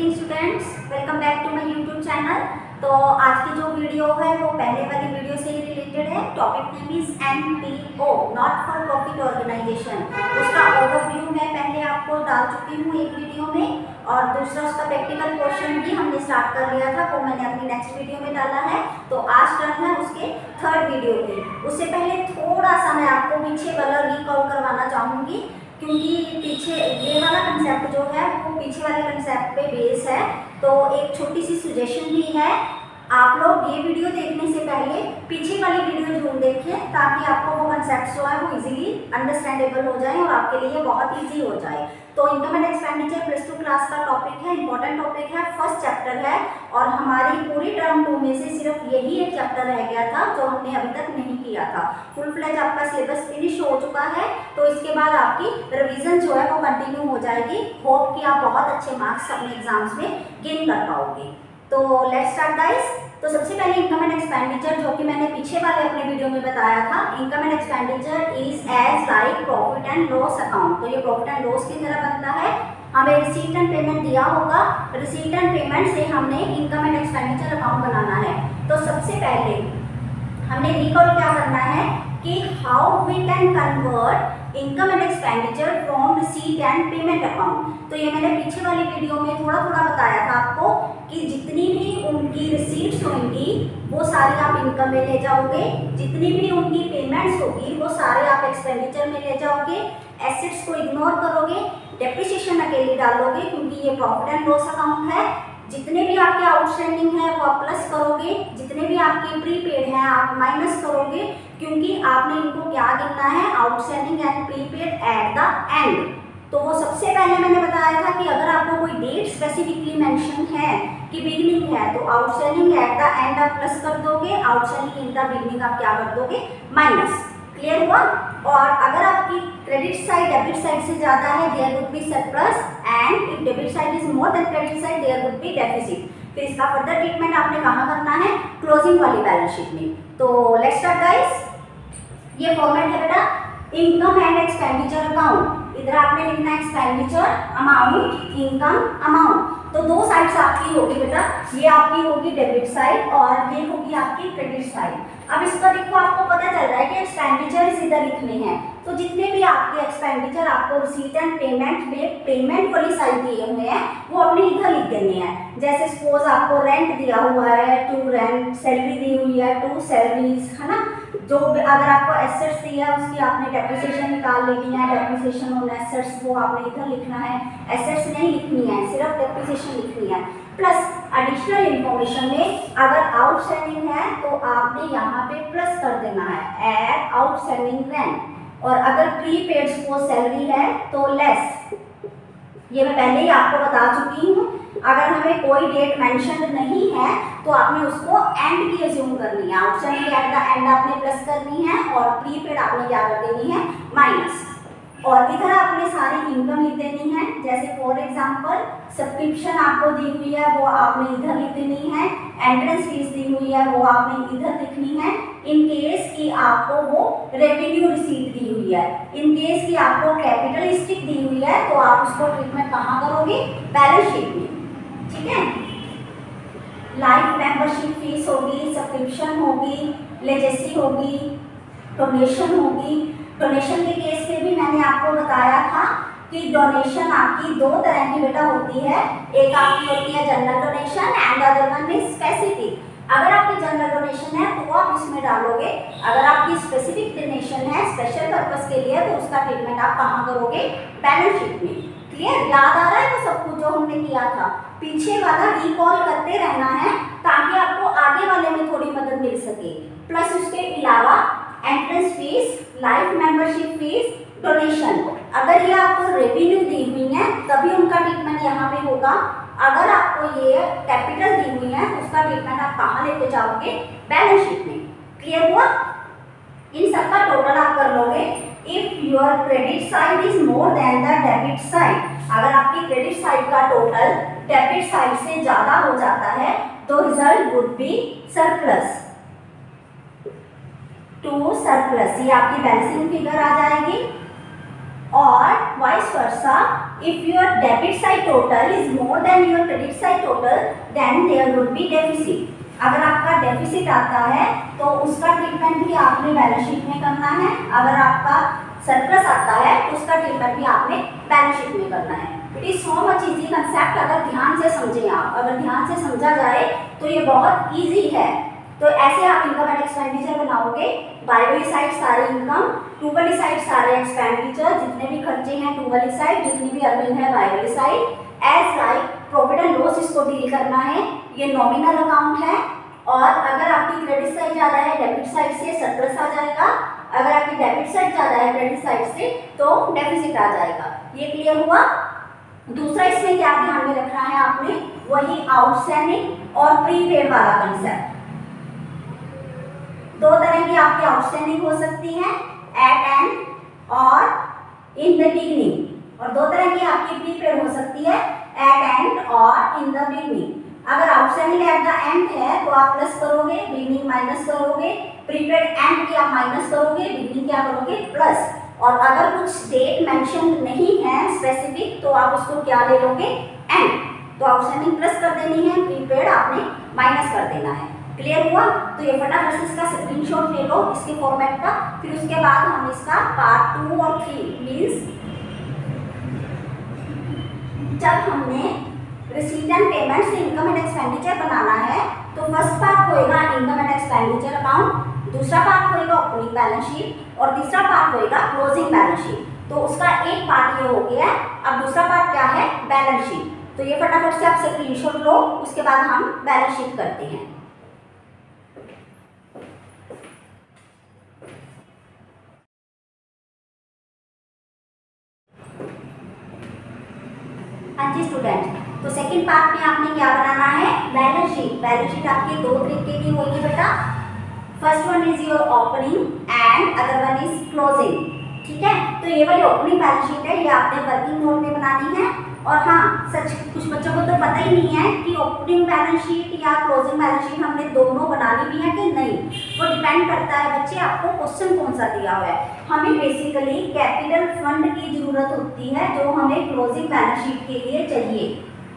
Evening students, welcome back to my YouTube channel. तो आज की जो वीडियो है वो पहले वाली वीडियो से ही रिलेटेड है। Topic name is NPO, not for profit organisation. उसका ओवरव्यू मैं पहले आपको डाल चुकी हूँ एक वीडियो में, और दूसरा उसका प्रैक्टिकल पोर्शन भी हमने स्टार्ट कर लिया था, वो मैंने अपनी नेक्स्ट वीडियो में डाला है। तो आज टर्न है उसके थर्ड वीडियो की। उससे पहले थोड़ा सा मैं आपको पीछे वाला रिकॉल करवाना चाहूँगी, क्योंकि पीछे ये वाला कंसेप्ट जो है वो पीछे वाले कंसेप्ट पे बेस है। तो एक छोटी सी सजेशन भी है, आप लोग ये वीडियो देखने से पहले पीछे वाली वीडियो जरूर देखें, ताकि आपको वो कंसेप्ट जो है वो इजीली अंडरस्टैंडेबल हो जाए और आपके लिए बहुत इजी हो जाए। तो income and expenditure plus 2 class का टॉपिक है, इंपॉर्टेंट टॉपिक है, फर्स्ट चैप्टर है, और हमारी पूरी टर्म 2 में से सिर्फ यही एक चैप्टर रह गया था जो हमने अभी तक नहीं किया था। फुल फ्लेज आपका सिलेबस फिनिश हो चुका है, तो इसके बाद आपकी रिवीजन जो है वो कंटिन्यू हो जाएगी। होप कि आप बहुत अच्छे मार्क्स अपने एग्जाम्स में गेन कर पाओगे। तो लेट्स स्टार्ट गाइस। तो सबसे पहले इनकम एंड एक्सपेंडिचर, जो कि मैंने पीछे वाले अपने वीडियो में बताया था, income and expenditure is as like profit and loss account. तो ये प्रॉफिट एंड लॉस की तरह बनता है। हमें रिसीट एंड पेमेंट दिया होगा, रिसीट एंड पेमेंट से हमने इनकम एंड एक्सपेंडिचर अकाउंट बनाना है। तो सबसे पहले हमने रिकॉल क्या करना है कि how we can convert income and expenditure from receipt and payment account. तो ये मैंने पीछे वाली वीडियो में थोड़ा थोड़ा बताया था आपको कि जितनी भी उनकी रिसीट्स होंगी वो सारी आप इनकम में ले जाओगे, जितनी भी उनकी पेमेंट्स होगी वो सारे आप एक्सपेंडिचर में ले जाओगे, एसेट्स को इग्नोर करोगे, डेप्रिसिएशन अकेले डालोगे क्योंकि ये प्रॉफिट एंड लॉस अकाउंट है। जितने भी आपके आउटस्टैंडिंग है वो आप प्लस करोगे, जितने भी आपके प्रीपेड हैं आप माइनस करोगे, क्योंकि आपने इनको क्या गिनना है, outstanding and prepaid at the end. तो वो सबसे पहले मैंने बताया था कि अगर आपको कोई डेट स्पेसिफिकली मेंशन है कि बिगनिंग है, तो आउटस्टैंडिंग एट द एंड आप प्लस कर दोगे, आउटस्टैंडिंग इन द बिगनिंग आप क्या कर दोगे, माइनस। क्लियर हुआ? और अगर आपकी क्रेडिट साइड डेबिट साइड से ज्यादा है, there would be surplus, and if debit side is more than credit side, there would be deficit. फिर इसका फर्दर ट्रीटमेंट आपने कहाँ करना है, क्लोजिंग वाली बैलेंस शीट में। तो लेट्स स्टार्ट गाइस। ये फॉर्मेट है बेटा इनकम एंड एक्सपेंडिचर अकाउंट। इधर आपने लिखना है एक्सपेंडिचर अमाउंट, इनकम अमाउंट। तो दो साइड्स आपकी होगी बेटा, ये आपकी होगी डेबिट साइड और ये होगी आपकी क्रेडिट साइड। अब इसका देखो आपको पता चल रहा है कि एक्सपेंडिचर इधर लिखने हैं, तो जितने भी आपके एक्सपेंडिचर आपको रिसीट एंड पेमेंट में पेमेंट वाली साइड दिए हुए हैं वो अपने इधर लिख देने हैं। जैसे सपोज आपको रेंट दिया हुआ है, टू रेंट, सैलरी दी हुई है, टू सैलरीज, है ना। जो अगर आपको एसेट्स दी है उसकी आपने डेप्रिसिएशन निकाल लेनी है, डेप्रिसिएशन ऑन एसेट्स वो आपने इधर लिखना है, एसेट्स नहीं लिखनी है, सिर्फ डेप्रिसिएशन लिखनी है। प्लस एडिशनल इंफॉर्मेशन में अगर आउटस्टैंडिंग है तो आपने यहाँ पे प्लस कर देना है, एड आउटस्टैंडिंग रेंट, और अगर प्रीपेड सपोज सैलरी है तो लेस। ये मैं पहले ही आपको बता चुकी हूँ। अगर हमें कोई डेट मेंशन नहीं है तो आपने उसको एंड की अज्यूम करनी है, आउटस्टैंडिंग एट द एंड आपने प्लस करनी है और प्रीपेड आपने क्या कर देनी है, माइनस। और इधर आपने सारी इनकम लिख देनी है। जैसे फॉर एग्जांपल सब्सक्रिप्शन आपको दी हुई है वो आपने इधर लिख देनी है, एंट्रेंस फीस दी हुई है वो आपने इधर लिखनी है। इन केस की आपको वो रेवेन्यू रिसीट दी हुई है, इन केस की आपको कैपिटल स्टिक दी हुई है, तो आप उसको ट्रीटमेंट कहाँ करोगे, बैलेंस शीट में। ठीक है। लाइफ मेंबरशिप फीस होगी, सब्सक्रिप्शन होगी, लेजेसी होगी, डोनेशन होगी। डोनेशन के केस में भी मैंने आपको बताया था कि डोनेशन आपकी दो तरह की बेटा होती है, एक आपकी होती है general donation and other one is specific. अगर आपकी जनरल डोनेशन है तो आप इसमें डालोगे, अगर आपकी स्पेसिफिक डोनेशन है स्पेशल पर्पस के लिए तो उसका ट्रीटमेंट आप कहाँ करोगे, बैलेंस शीट में। क्लियर? याद आ रहा है वो सब कुछ जो हमने किया था? पीछे वाला रिकॉल करते रहना है ताकि आपको आगे वाले में थोड़ी मदद मिल सके। प्लस उसके अलावा entrance fees, life membership fees, donation, अगर ये आपको रेवेन्यू दी हुई है तभी उनका ट्रीटमेंट यहाँ पे होगा। अगर आपको ये कैपिटल दी हुई है तो उसका ट्रीटमेंट आप कहाँ लेके जाओगे, बैलेंस शीट में। क्लियर हुआ? इन सबका टोटल आप कर लोगे। If your credit side is more than the debit side, अगर आपकी क्रेडिट साइड का टोटल डेबिट साइड से ज्यादा हो जाता है तो result would be surplus to surplus, ये आपकी बैलेंसिंग फिगर आ जाएगी। और vice versa if your debit side total is more than your credit side total, then there would be deficit. अगर आपका डेफिसिट आता है तो उसका ट्रीटमेंट भी आपने बैलेंस शीट में करना है। अगर आपका सरप्लस आता है तो उसका ट्रीटमेंट भी आपने बैलेंस शीट में करना है। It is so much easy concept, अगर ध्यान से समझें आप, अगर ध्यान से समझा जाए तो ये बहुत इजी है। तो ऐसे आप इनकम एंड एक्सपेंडिचर बनाओगे, बाय वाली साइड सारे इनकम, टू वाली साइड सारे एक्सपेंडिचर, जितने भी खर्चे हैं टू वाली साइड, जितनी भी अर्निंग है बाय वाली साइड। As like profit and loss इसको डील करना है, ये नॉमिनल अकाउंट है। और अगर आपकी क्रेडिट साइड ज़्यादा है डेबिट साइड से सरप्लस आ जाएगा, अगर आपकी डेबिट साइड ज़्यादा है क्रेडिट साइड से तो डेफिसिट आ जाएगा। ये क्लियर हुआ। दूसरा इसमें क्या ध्यान में रखना है आपने, वही आउटस्टैंडिंग और प्रीपेड वाला कंसेप्ट। दो तरह की आपकी आउटस्टैंडिंग हो सकती है, एट एंड और इन द बिगनिंग, और दो तरह की आपकी प्रीपेड हो सकती है, एट एंड और इन द बिगनिंग। अगर आउटस्टैंडिंग एट द एंड है तो आप प्लस करोगे, बिगनिंग माइनस करोगे, प्रीपेड एंड की आप माइनस करोगे, बिगनिंग क्या करोगे प्लस। और अगर कुछ डेट मेंशन नहीं है स्पेसिफिक तो आप उसको क्या ले लोगे, एंड। तो आउटस्टैंडिंग प्लस कर देनी है, प्रीपेड आपने माइनस कर देना है। क्लियर हुआ। तो ये फटाफट से इसका स्क्रीनशॉट ले लो इसके फॉर्मेट का, फिर उसके बाद हम इसका पार्ट 2 और 3 मीन्स जब हमने रिसीट एंड पेमेंट से इनकम एंड एक्सपेंडिचर बनाना है तो फर्स्ट पार्ट होएगा इनकम एंड एक्सपेंडिचर अकाउंट, दूसरा पार्ट होएगा ओपनिंग बैलेंस शीट और तीसरा पार्ट होएगा क्लोजिंग बैलेंस शीट। तो उसका एक पार्ट ये हो गया। अब दूसरा पार्ट क्या है, बैलेंस शीट। तो ये फटाफट से आप स्क्रीनशॉट लो, उसके बाद हम बैलेंस शीट करते हैं। हाँ जी स्टूडेंट, तो सेकंड पार्ट में आपने क्या बनाना है, बैलेंस शीट। बैलेंस शीट आपकी दो तरीके की होगी बेटा, first one is your opening and other one is closing. ठीक है, तो ये वाली ओपनिंग बैलेंस शीट है, ये आपने वर्किंग नोट में बनानी है। और हाँ, सच कुछ बच्चों को तो पता ही नहीं है कि ओपनिंग बैलेंस शीट या क्लोजिंग बैलेंस शीट हमने दोनों बनानी भी है कि नहीं। वो डिपेंड करता है बच्चे आपको क्वेश्चन कौन सा दिया हुआ है। हमें बेसिकली कैपिटल फंड की जरूरत होती है जो हमें क्लोजिंग बैलेंस शीट के लिए चाहिए।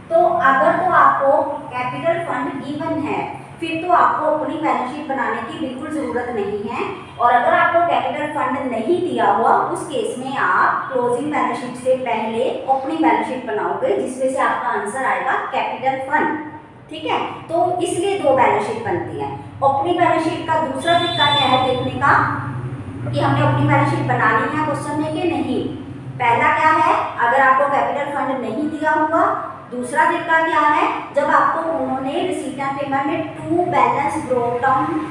तो अगर तो आपको कैपिटल फंड गिवन है फिर तो आपको ओपनिंग बैलेंस शीट बनाने की बिल्कुल ज़रूरत नहीं है। और अगर आपको कैपिटल फंड नहीं दिया हुआ उस केस में आप क्लोजिंग बैलेंस शीट से पहले ओपनिंग बैलेंस शीट बनाओगे, जिसमें से आपका आंसर आएगा कैपिटल फंड। ठीक है, तो इसलिए दो बैलेंस शीट बनती है। ओपनिंग बैलेंस शीट का दूसरा तरीका क्या है देखने का कि हमने ओपनिंग बैलेंस शीट बनानी है क्वेश्चन में कि नहीं। पहला क्या है, अगर आपको कैपिटल फंड नहीं दिया हुआ। दूसरा तरीका क्या है, जब आपको उन्होंने रिसीट एंड पेमेंट में टू बैलेंस ब्रोक डाउन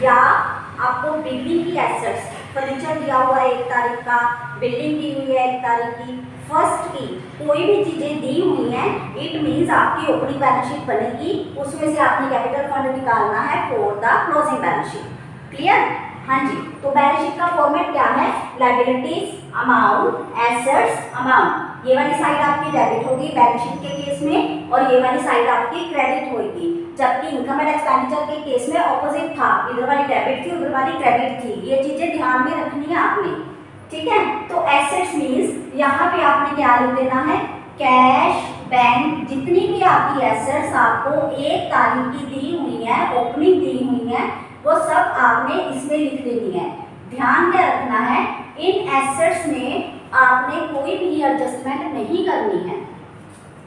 या आपको बिल्डिंग की एसेट्स, फर्नीचर दिया हुआ है 1 तारीख का, बिल्डिंग दी हुई है 1 तारीख की, फर्स्ट की कोई भी चीज़ें दी हुई हैं, इट मीन्स आपकी ओपनिंग बैलेंस शीट बनेगी। उसमें से आपने कैपिटल फंड निकालना है for the closing balance sheet. Clear. हाँ जी, तो बैलेंस शीट का फॉर्मेट क्या है, लायबिलिटीज अमाउंट, एसेट्स अमाउंट। ये वाली साइड आपकी डेबिट होगी बैलेंस शीट के केस में और ये वाली साइड आपकी क्रेडिट होगी। जबकि इनकम एंड एक्सपेंडिचर के केस में ऑपोजिट था, इधर वाली डेबिट थी उधर वाली क्रेडिट थी। ये चीजें ध्यान में रखनी है आपने। ठीक है, तो एसेट्स मीन्स यहाँ पे आपने क्या लिख देना है, कैश, बैंक, जितनी भी आपकी एसेट्स आपको 1 तारीख की दी हुई है, ओपनिंग दी हुई है, वो सब आपने इसमें लिख देनी है। ध्यान में रखना है इन एसेट्स में आपने कोई भी एडजस्टमेंट नहीं करनी है।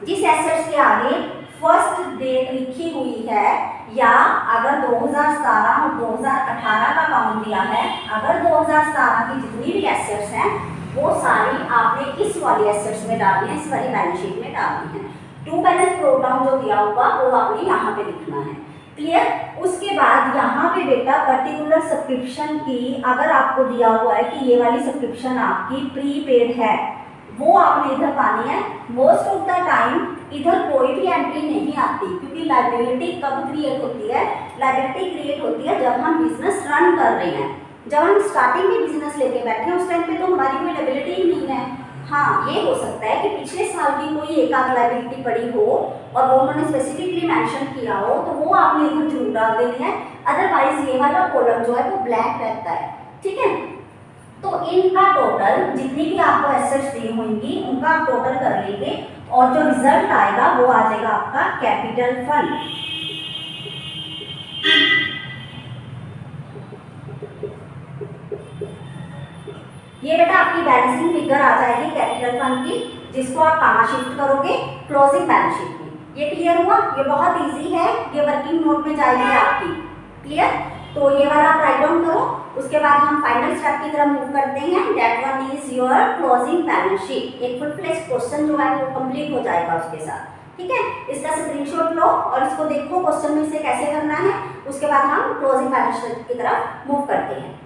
जिस एसेट्स के आगे फर्स्ट डेट लिखी हुई है या अगर 2017 और 2018 का अकाउंट दिया है, अगर 2017 की जितनी भी एसेट्स हैं वो सारी आपने इस वाली एसेट्स में डालनी है, इस वाली बैलेंस शीट में डालनी है। टू बैलेंस ब्रोक डाउन जो दिया हुआ वो आपने यहाँ पे लिखना है। क्लियर। उसके बाद यहाँ पे बेटा पर्टिकुलर सब्सक्रिप्शन की अगर आपको दिया हुआ है कि ये वाली सब्सक्रिप्शन आपकी प्रीपेड है, वो आपने इधर पानी है। मोस्ट ऑफ द टाइम इधर कोई भी एंट्री नहीं आती क्योंकि लायबिलिटी कब क्रिएट होती है, लायबिलिटी क्रिएट होती है जब हम बिजनेस रन कर रहे हैं। जब हम स्टार्टिंग में बिजनेस लेके बैठे हैं उस टाइम पे तो हमारी कोई लायबिलिटी ही नहीं है। हाँ, ये हो सकता है कि पिछले साल की कोई एक आध लायबिलिटी पड़ी हो और वो उन्होंने स्पेसिफिकली मेंशन किया हो तो वो आपने इधर जरूर डाल देनी है। अदरवाइज ये वाला कॉलम जो है वो ब्लैंक रहता है। ठीक है, तो इनका टोटल जितनी भी आपको एसेट्स दी होंगी उनका आप टोटल कर लेंगे और जो रिजल्ट आएगा वो आ जाएगा आपका कैपिटल फंड। ये बेटा आपकी बैलेंसिंग फिगर आ जाएगी कैपिटल फंड की, जिसको आप कहाँ शिफ्ट करोगे, क्लोजिंग बैलेंस शीट में। ये क्लियर हुआ? ये बहुत इजी है, ये वर्किंग नोट में जाएगी आपकी। क्लियर? तो ये वाला आप राइट डाउन करो। उसके बाद हम फाइनल स्टेप की तरफ मूव करते हैं, that one is your closing balance sheet. एक फुल फ्लेश क्वेश्चन जो है वो कंप्लीट हो जाएगा उसके साथ। ठीक है, इसका स्क्रीनशॉट लो और इसको देखो क्वेश्चन में इसे कैसे करना है। उसके बाद हम क्लोजिंग बैलेंस शीट की तरफ मूव करते हैं।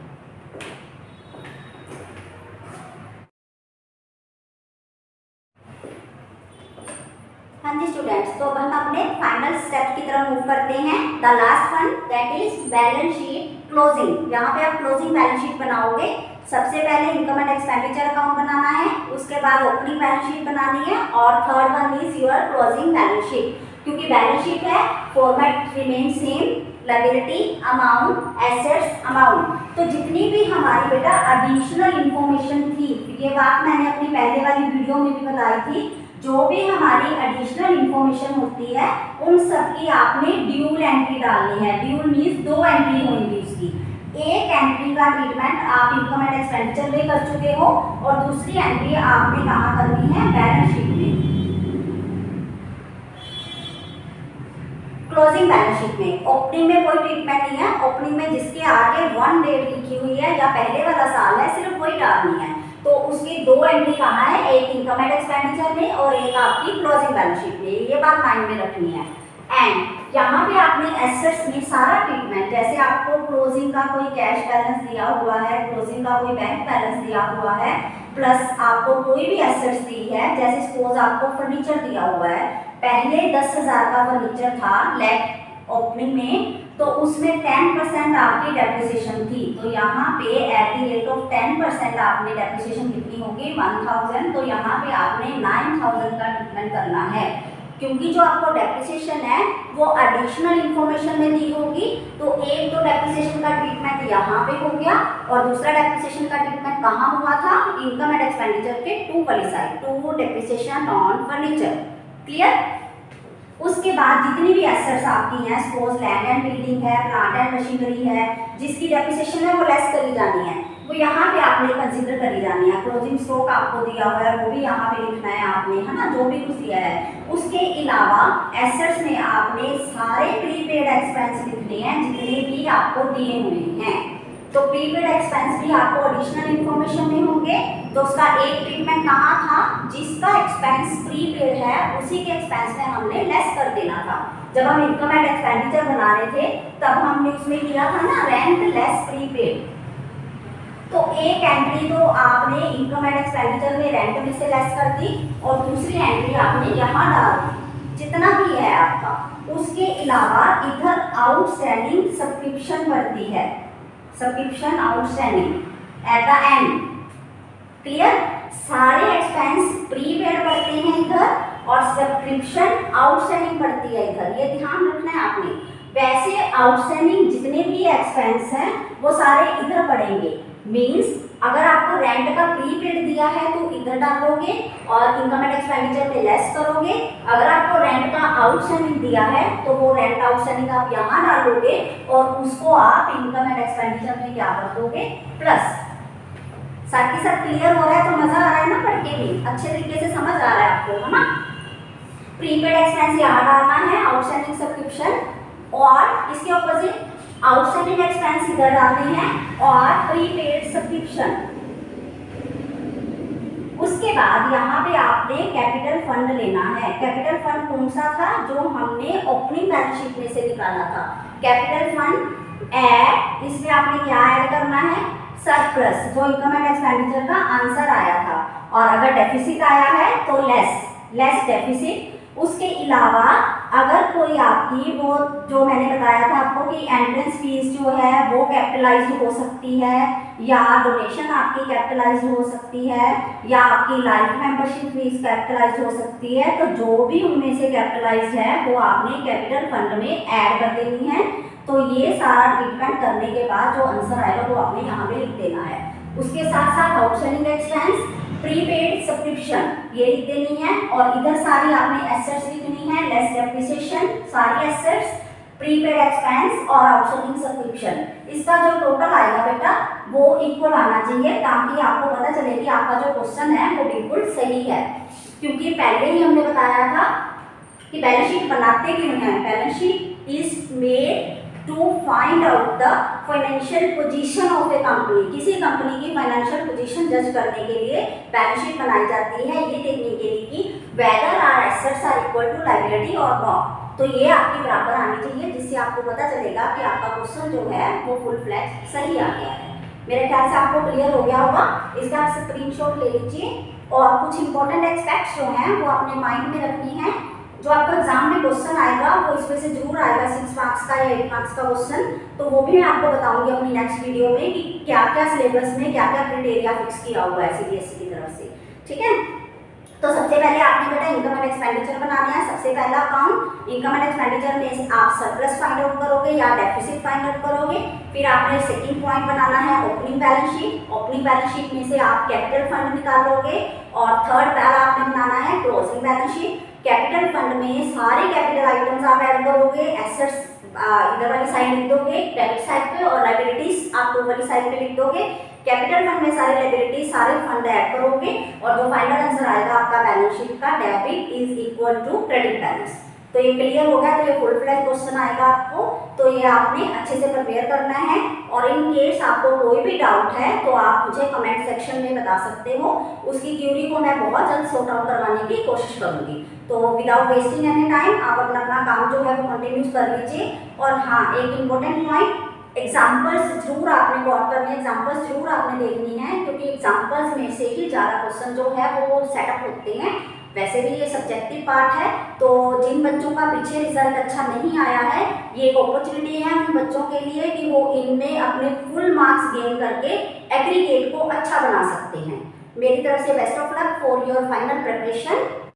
हाँ जी स्टूडेंट्स, तो अब हम अपने फाइनल स्टेप की तरफ मूव करते हैं। The last one that is balance sheet closing. यहाँ पे आप क्लोजिंग बैलेंस शीट बनाओगे। सबसे पहले इनकम एंड एक्सपेंडिचर अकाउंट बनाना है, उसके बाद ओपनिंग बैलेंस शीट बनानी है और third one is your closing balance sheet. क्योंकि बैलेंस शीट है, format remain same, liability amount, assets amount. तो जितनी भी हमारी बेटा एडिशनल इंफॉर्मेशन थी, ये बात मैंने अपनी पहले वाली वीडियो में भी बताई थी, जो भी हमारी एडिशनल इंफॉर्मेशन होती है उन सब की आपने ड्यूल एंट्री डालनी है। ड्यूल मीन्स दो एंट्री होंगी उसकी। एक एंट्री का ट्रीटमेंट आप इनकम एंड एक्सपेंडिचर में कर चुके हो और दूसरी एंट्री आपने कहाँ करनी है, बैलेंस शीट में, क्लोजिंग बैलेंस शीट में। ओपनिंग में कोई ट्रीटमेंट नहीं है। ओपनिंग में जिसके आगे वन डेट लिखी हुई है या पहले वाला साल है, सिर्फ वही डालनी है। तो उसकी दो एंट्री कहाँ है, एक इनकम एंड एक्सपेंडिचर में और एक आपकी क्लोजिंग बैलेंस शीट में। ये बात माइंड में रखनी है। एंड यहाँ पे आपने एसेट्स में सारा ट्रीटमेंट, जैसे आपको क्लोजिंग का कोई कैश बैलेंस दिया हुआ है, क्लोजिंग का कोई बैंक बैलेंस दिया हुआ है, प्लस आपको कोई भी एसेट्स दी है, जैसे सपोज आपको फर्नीचर दिया हुआ है, पहले 10,000 का फर्नीचर था लेट ओपनिंग में, तो उसमें 10% आपकी डेप्रिसिएशन थी। तो यहाँ पे एट द रेट ऑफ 10% आपने डेप्रिसिएशन कितनी होगी, 1000। तो यहाँ पे आपने 9000 का ट्रीटमेंट करना है, क्योंकि जो आपको डेप्रिसिएशन है वो एडिशनल इंफॉर्मेशन में दी होगी। तो एक तो डेप्रिसिएशन का ट्रीटमेंट यहाँ पे हो गया और दूसरा डेप्रिसिएशन का ट्रीटमेंट कहाँ हुआ था, इनकम एंड एक्सपेंडिचर के टू वाली side, to depreciation on furniture. Clear? उसके बाद जितनी भी एसेट्स आपकी हैं, सपोज लैंड एंड बिल्डिंग है, प्लांट एंड मशीनरी है, जिसकी डेप्रिसिएशन है वो लेस करी जानी है, वो यहाँ पे आपने कंसीडर करी जानी है। क्लोजिंग स्टॉक आपको दिया हुआ है वो भी यहाँ पे लिखना है आपने, है ना, जो भी कुछ दिया है। उसके अलावा एसेट्स में आपने सारे प्रीपेड एक्सपेंस लिखने हैं जितने भी आपको दिए हुए हैं। तो प्रीपेड एक्सपेंस भी आपको एडिशनल इंफॉर्मेशन में होंगे। तो उसका एक ट्रीटमेंट कहाँ था, जिसका एक्सपेंस प्रीपेड है उसी के एक्सपेंस में हमने लेस कर देना था। जब हम इनकम एंड एक्सपेंडिचर बना रहे थे तब हमने उसमें किया था ना, रेंट लेस प्रीपेड। तो एक एंट्री तो आपने इनकम एंड एक्सपेंडिचर में रेंट में से लेस कर दी और दूसरी एंट्री आपने यहाँ डाल दी, जितना भी है आपका। उसके अलावा इधर आउटस्टैंडिंग सब्सक्रिप्शन बढ़ती है, subscription outstanding at the end. Clear? सारे एक्सपेंस प्रीपेड पड़ते हैं इधर और सब्सक्रिप्शन आउटस्टैंडिंग पड़ती है इधर, ये ध्यान रखना है आपने। वैसे आउटस्टैंडिंग जितने भी एक्सपेंस हैं वो सारे इधर पड़ेंगे। मींस अगर आपको रेंट का प्रीपेड दिया है तो इधर डालोगे और इनकम एंड एक्सपेंडिचर में लेस करोगे। अगर आपको रेंट का आउटस्टैंडिंग दिया है तो वो रेंट आउटस्टैंडिंग आप यहाँ डालोगे और उसको आप इनकम एंड एक्सपेंडिचर में क्या कर दोगे, प्लस। साथ ही साथ क्लियर हो रहा है? तो मजा आ रहा है ना पढ़ के भी, अच्छे तरीके से समझ आ रहा है आपको, है ना। प्रीपेड एक्सपेंस यहाँ डालना है, आउटस्टैंडिंग सब्सक्रिप्शन, और इसके ऑपोजिट आउटस्टैंडिंग एक्सपेंस इधर डालने हैं और प्रीपेड सब्सक्रिप्शन। उसके बाद यहाँ पे आपने कैपिटल फंड लेना है। कैपिटल फंड कौन सा था, जो हमने ओपनिंग बैलेंस शीट में से निकाला था। कैपिटल फंड ऐड, इसमें आपने क्या ऐड करना है, सरप्लस, जो इनकम एंड एक्सपेंडिचर का आंसर आया था, और अगर डेफिसिट आया है तो लेस डेफिसिट। उसके अलावा अगर कोई आपकी वो जो मैंने बताया था आपको कि एंट्रेंस फीस जो है वो कैपिटलाइज्ड हो सकती है, या डोनेशन आपकी कैपिटलाइज्ड हो सकती है, या आपकी लाइफ मेंबरशिप फीस कैपिटलाइज्ड हो सकती है, तो जो भी उनमें से कैपिटलाइज्ड है वो आपने कैपिटल फंड में ऐड कर देनी है। तो ये सारा ट्रीटमेंट करने के बाद जो आंसर आएगा वो आपने यहाँ पे लिख देना है। उसके साथ साथ आउटस्टैंडिंग एक्सपेंस, प्रीपेड सब्सक्रिप्शन ये लिख देनी है, और इधर सारी आपने एसेट्स लिखनी है, लेस डेप्रिसिएशन, सारी एसेट्स, प्रीपेड एक्सपेंस और आउटस्टैंडिंग सब्सक्रिप्शन। इसका जो टोटल आएगा बेटा वो इक्वल आना चाहिए, ताकि आपको पता चले कि आपका जो क्वेश्चन है वो बिल्कुल सही है। क्योंकि पहले ही हमने बताया था कि बैलेंस शीट बनाते क्यों हैं। Balance sheet is made to find out the financial position of a company. किसी कंपनी की फाइनेंशियल पोजीशन जज करने के लिए बैलेंस शीट बनाई जाती है, ये देखने के लिए कि whether are assets are equal to liability और नॉट। तो ये आपके बराबर आनी चाहिए, जिससे आपको पता चलेगा कि आपका क्वेश्चन जो है वो फुल फ्लैश सही आ गया है। मेरे ख्याल से आपको क्लियर हो गया होगा। इसका स्क्रीनशॉट ले लीजिए, और कुछ इंपॉर्टेंट एस्पेक्ट्स जो हैं वो अपने माइंड में रखनी है। जो आपको एग्जाम में क्वेश्चन आएगा वो इसमें से जरूर आएगा 6 मार्क्स का या 8 मार्क्स का क्वेश्चन, तो वो भी मैं आपको बताऊंगी अपनी नेक्स्ट वीडियो में कि क्या क्या सिलेबस में क्या क्या क्राइटेरिया फिक्स किया हुआ है सीबीएसई की तरफ से। ठीक है, तो सबसे पहले आपने बेटा इनकम एंड एक्सपेंडिचर बनाना है। सबसे पहला अकाउंट इनकम एंड एक्सपेंडिचर में से आप सरप्लस फाइंड आउट करोगे या डेफिसिट फाइंड आउट करोगे। फिर आपने सेकंड पॉइंट बनाना है opening balance sheet. Opening balance sheet में से आप कैपिटल फंड निकालोगे, और थर्ड पहला आपने बनाना है closing balance sheet. Capital fund में सारे कैपिटल आइटम्स आप ऐड करोगे, एसेट्स इधर वाली साइड लिख दोगे डेबिट साइड पे, और लायबिलिटीज आप ऊपर वाली साइड पे लिख दोगे। कैपिटल फंड में सारे लायबिलिटी सारे फंड ऐड करोगे, और जो फाइनल आंसर आएगा आपका बैलेंस शीट का debit is equal to credit balance. तो ये क्लियर हो गया। तो ये फुल फ्लैश क्वेश्चन आएगा आपको, तो ये आपने अच्छे से प्रिपेयर करना है। और इन केस आपको कोई भी डाउट है तो आप मुझे कमेंट सेक्शन में बता सकते हो, उसकी क्यूरी को मैं बहुत जल्द सॉर्ट आउट करवाने की कोशिश करूंगी। तो विदाउट वेस्टिंग एनी टाइम आप अपना काम जो है वो कंटिन्यूस कर लीजिए। और हाँ, एक इम्पोर्टेंट पॉइंट, एग्जाम्पल्स जरूर आपने गौर करनी है, एग्जाम्पल्स जरूर आपने देखनी है, क्योंकि एग्जाम्पल्स में से ही ज़्यादा क्वेश्चन जो है वो सेटअप होते हैं। वैसे भी ये सब्जेक्टिव पार्ट है, तो जिन बच्चों का पीछे रिजल्ट अच्छा नहीं आया है, ये एक अपॉर्चुनिटी है उन बच्चों के लिए कि वो इनमें अपने फुल मार्क्स गेन करके एग्रीगेट को अच्छा बना सकते हैं। मेरी तरफ से best of luck for your final preparation.